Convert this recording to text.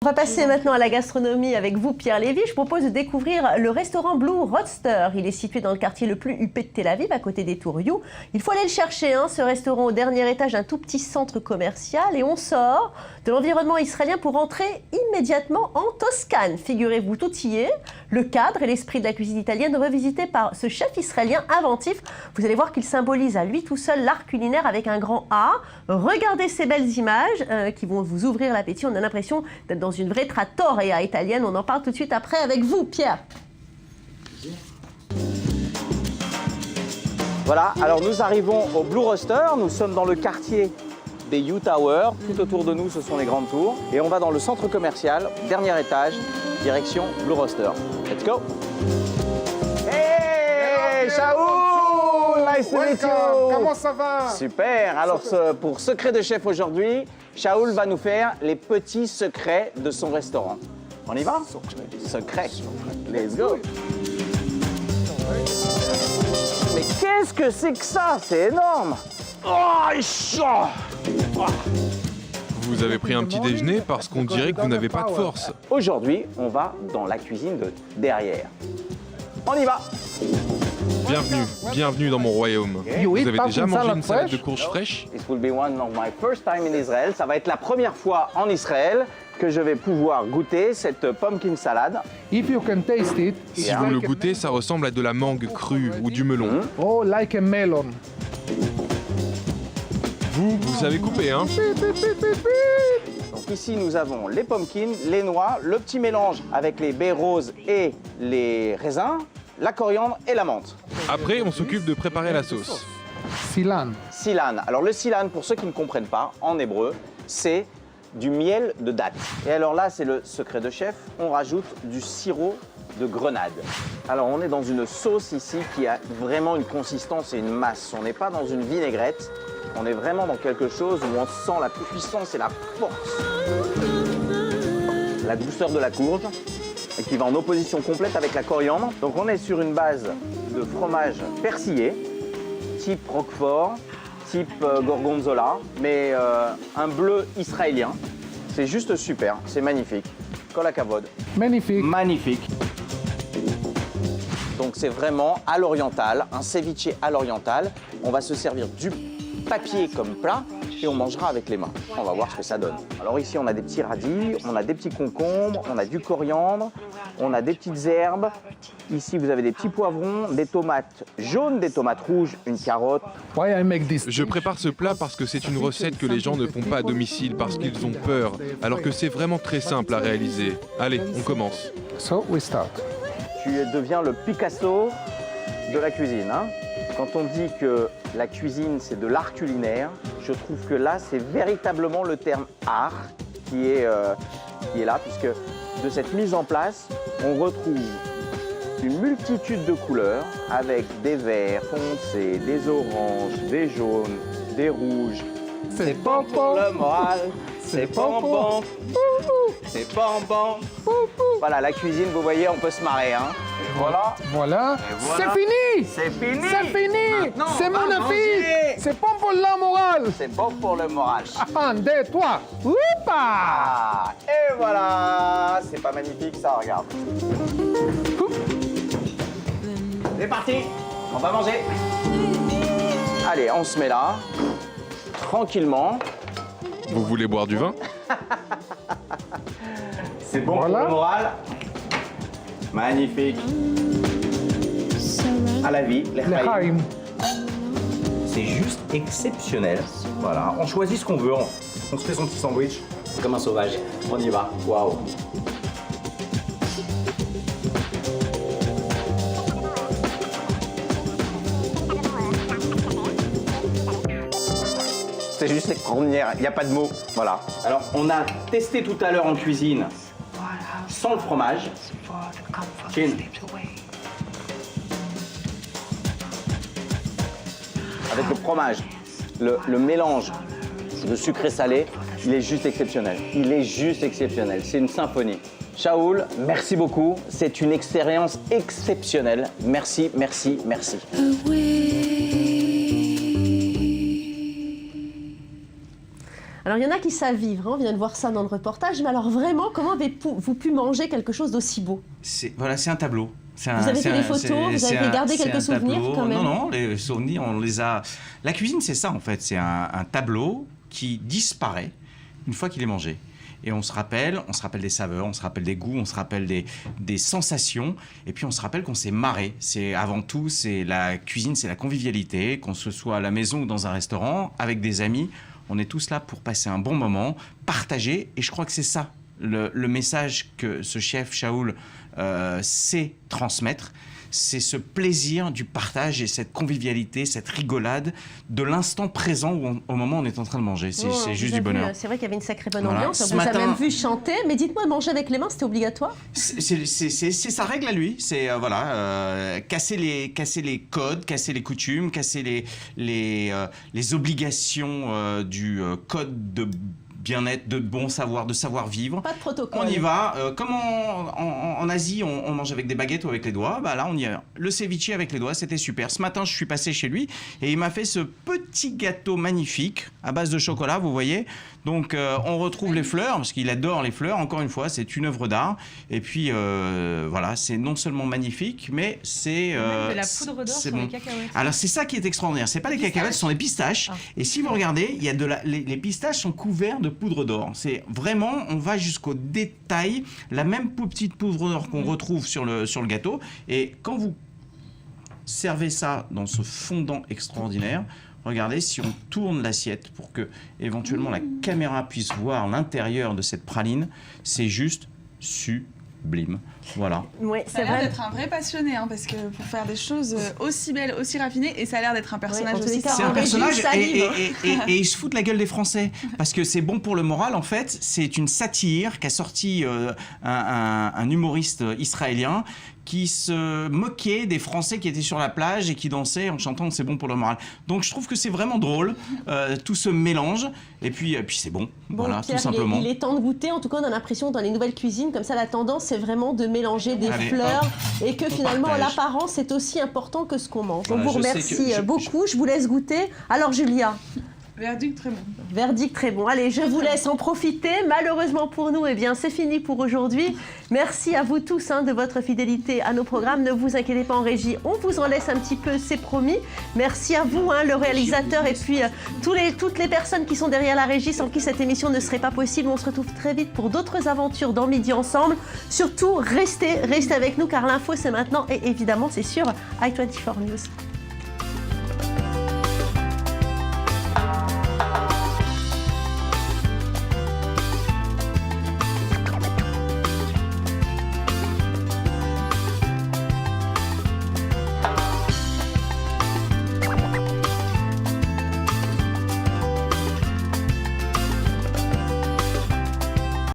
On va passer maintenant à la gastronomie avec vous, Pierre Lévy. Je propose de découvrir le restaurant Blue Roadster. Il est situé dans le quartier le plus huppé de Tel Aviv, à côté des Tours You. Il faut aller le chercher, hein, ce restaurant au dernier étage d'un tout petit centre commercial. Et on sort de l'environnement israélien pour entrer immédiatement en Toscane. Figurez-vous, tout y est. Le cadre et l'esprit de la cuisine italienne revisité par ce chef israélien inventif. Vous allez voir qu'il symbolise à lui tout seul l'art culinaire avec un grand A. Regardez ces belles images qui vont vous ouvrir l'appétit. On a l'impression d'être dans une vraie trattoria italienne. On en parle tout de suite après avec vous, Pierre. Voilà, alors nous arrivons au Blue Roadster. Nous sommes dans le quartier des U Tower. Tout autour de nous, ce sont les grandes tours. Et on va dans le centre commercial, dernier étage, direction Blue Roadster. Let's go. Hey, Shaoul, nice to meet you. Comment ça va? Super. Alors pour Secret de Chef aujourd'hui, Shaoul va nous faire les petits secrets de son restaurant. On y va? Secret. Let's go. Mais qu'est-ce que c'est que ça? C'est énorme. Oh, chaud. Vous avez pris un petit déjeuner parce qu'on dirait que vous n'avez pas de force. Aujourd'hui, on va dans la cuisine de derrière. On y va. Bienvenue dans mon royaume. Vous avez déjà mangé une salade de courges fraîches? This will be one of my first time in Israel. Ça va être la première fois en Israël que je vais pouvoir goûter cette pumpkin salade. If you can taste it, Si vous le goûtez, ça ressemble à de la mangue crue ou du melon. oh, like a melon. Vous savez couper, hein? Donc ici, nous avons les pumpkins, les noix, le petit mélange avec les baies roses et les raisins, la coriandre et la menthe. Après, on s'occupe de préparer la sauce. Silan. Silan. Alors le silan, pour ceux qui ne comprennent pas, en hébreu, c'est du miel de date. Et alors là, c'est le secret de chef, on rajoute du sirop de grenade. Alors on est dans une sauce ici qui a vraiment une consistance et une masse. On n'est pas dans une vinaigrette, on est vraiment dans quelque chose où on sent la puissance et la force. La douceur de la courge, et qui va en opposition complète avec la coriandre. Donc on est sur une base de fromage persillé, type Roquefort, type Gorgonzola, mais un bleu israélien. C'est juste super, c'est magnifique. Kol hakavod. Magnifique. Magnifique. Donc c'est vraiment à l'oriental, un ceviche à l'oriental. On va se servir du papier comme plat et on mangera avec les mains. On va voir ce que ça donne. Alors ici, on a des petits radis, on a des petits concombres, on a du coriandre, on a des petites herbes. Ici, vous avez des petits poivrons, des tomates jaunes, des tomates rouges, une carotte. Why I make this? Je prépare ce plat parce que c'est une recette que les gens ne font pas à domicile parce qu'ils ont peur, alors que c'est vraiment très simple à réaliser. Allez, on commence. So we start. Tu deviens le Picasso de la cuisine, hein. Quand on dit que la cuisine, c'est de l'art culinaire, je trouve que là, c'est véritablement le terme art qui est là, puisque de cette mise en place, on retrouve une multitude de couleurs avec des verts foncés, des oranges, des jaunes, des rouges. C'est bon pour le moral, c'est bonbon, c'est bonbon. Voilà, la cuisine, vous voyez, on peut se marrer, hein. Et voilà. Voilà. voilà. C'est fini. C'est fini. C'est fini. Maintenant, C'est on va magnifique. manger. C'est bon pour la morale. C'est bon pour le moral. Un, deux, trois. Oupa. Ah, et voilà. C'est pas magnifique, ça, regarde. C'est parti. On va manger. Allez, on se met là, tranquillement. Vous voulez boire du vin? C'est bon Voilà. pour le moral. Magnifique. À la vie, les L'Echaim. C'est juste exceptionnel. Voilà, on choisit ce qu'on veut. On se fait son petit sandwich. C'est comme un sauvage. On y va. Waouh. C'est juste extraordinaire, il n'y a pas de mots. Voilà. Alors, on a testé tout à l'heure en cuisine sans le fromage. Chin. Avec le fromage, le mélange de sucré salé, il est juste exceptionnel. Il est juste exceptionnel. C'est une symphonie. Shaoul, merci beaucoup. C'est une expérience exceptionnelle. Merci, merci, merci. Alors, il y en a qui savent vivre, hein, on vient de voir ça dans le reportage, mais alors vraiment, comment avez-vous pu manger quelque chose d'aussi beau? Voilà, c'est un tableau. Vous avez fait des photos, vous avez gardé quelques souvenirs quand même? Non, les souvenirs, on les a... La cuisine, c'est ça en fait, c'est un tableau qui disparaît une fois qu'il est mangé. Et on se rappelle des saveurs, on se rappelle des goûts, on se rappelle des sensations, et puis on se rappelle qu'on s'est marré. C'est avant tout, c'est la cuisine, c'est la convivialité, qu'on se soit à la maison ou dans un restaurant, avec des amis, on est tous là pour passer un bon moment, partager, et je crois que c'est ça, le message que ce chef Shaul sait transmettre. C'est ce plaisir du partage et cette convivialité, cette rigolade de l'instant présent au moment où on est en train de manger. C'est juste du bonheur. C'est vrai qu'il y avait une sacrée bonne Voilà. ambiance. On vous a même vu chanter. Mais dites-moi, manger avec les mains, c'était obligatoire? C'est sa règle à lui. C'est casser les codes, casser les coutumes, casser les obligations du code de bien-être, de bon savoir, de savoir-vivre. Pas de protocole. On y va. Comme en Asie, on mange avec des baguettes ou avec les doigts. Bah là, on y va. Le ceviche avec les doigts, c'était super. Ce matin, je suis passé chez lui et il m'a fait ce petit gâteau magnifique à base de chocolat, vous voyez. Donc, on retrouve les fleurs, parce qu'il adore les fleurs. Encore une fois, c'est une œuvre d'art. Et puis, voilà, c'est non seulement magnifique, mais c'est... de la poudre d'or sur les cacahuètes. Alors, c'est ça qui est extraordinaire. C'est pas les cacahuètes, ce sont les pistaches. Ah. Et si vous regardez, il y a les pistaches sont couverts de poudre d'or. C'est vraiment, on va jusqu'au détail, la même petite poudre d'or qu'on retrouve sur le gâteau. Et quand vous servez ça dans ce fondant extraordinaire, regardez, si on tourne l'assiette pour que éventuellement la caméra puisse voir l'intérieur de cette praline, c'est juste sublime. Voilà. Ouais, ça a l'air d'être un vrai passionné, hein, parce que pour faire des choses aussi belles, aussi raffinées, et ça a l'air d'être un personnage aussi. C'est un personnage et il se fout de la gueule des Français, parce que c'est bon pour le moral. En fait, c'est une satire qu'a sorti un humoriste israélien qui se moquait des Français qui étaient sur la plage et qui dansaient en chantant « c'est bon pour le moral ». Donc je trouve que c'est vraiment drôle, tout ce mélange, et puis c'est bon, voilà, Pierre, tout simplement. Il est temps de goûter, en tout cas on a l'impression dans les nouvelles cuisines, comme ça la tendance c'est vraiment de mélanger des fleurs et que finalement l'apparence est aussi important que ce qu'on mange. Voilà, on vous remercie beaucoup, je vous laisse goûter. Alors Julia? Verdict très bon. Verdict très bon. Allez, je vous laisse en profiter. Malheureusement pour nous, eh bien, c'est fini pour aujourd'hui. Merci à vous tous de votre fidélité à nos programmes. Ne vous inquiétez pas en régie, on vous en laisse un petit peu, c'est promis. Merci à vous, le réalisateur, et puis toutes les personnes qui sont derrière la régie, sans qui cette émission ne serait pas possible. On se retrouve très vite pour d'autres aventures dans Midi Ensemble. Surtout, restez avec nous, car l'info, c'est maintenant, et évidemment, c'est sur i24 News.